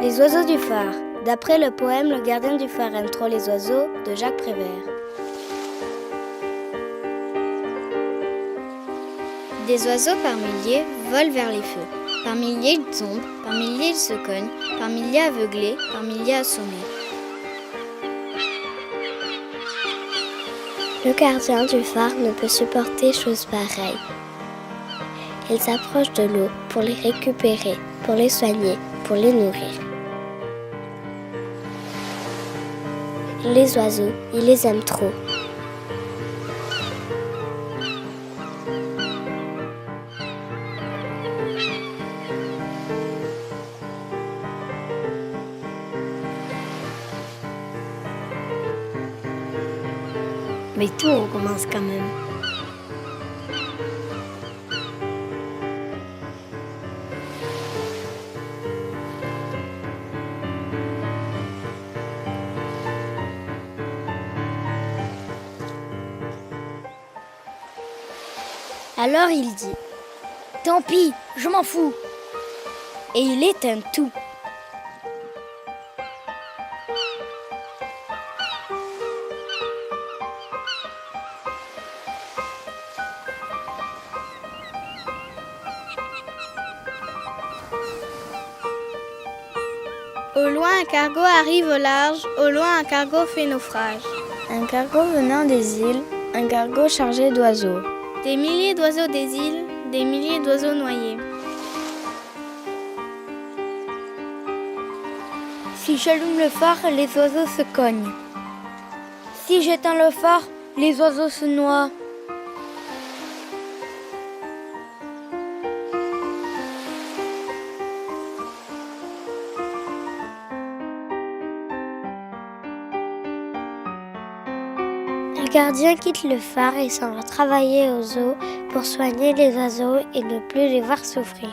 Les oiseaux du phare, d'après le poème Le gardien du phare aime trop les oiseaux de Jacques Prévert. Des oiseaux par milliers volent vers les feux. Par milliers ils tombent, par milliers ils se cognent, par milliers aveuglés, par milliers assommés. Le gardien du phare ne peut supporter chose pareille. Il s'approche de l'eau pour les récupérer, pour les soigner, pour les nourrir. Les oiseaux, il les aime trop. Mais tout recommence quand même. Alors il dit « Tant pis, je m'en fous !» Et il éteint tout. Au loin, un cargo arrive au large, au loin, un cargo fait naufrage. Un cargo venant des îles, un cargo chargé d'oiseaux. Des milliers d'oiseaux des îles, des milliers d'oiseaux noyés. Si j'allume le phare, les oiseaux se cognent. Si j'éteins le phare, les oiseaux se noient. Le gardien quitte le phare et s'en va travailler aux eaux pour soigner les oiseaux et ne plus les voir souffrir.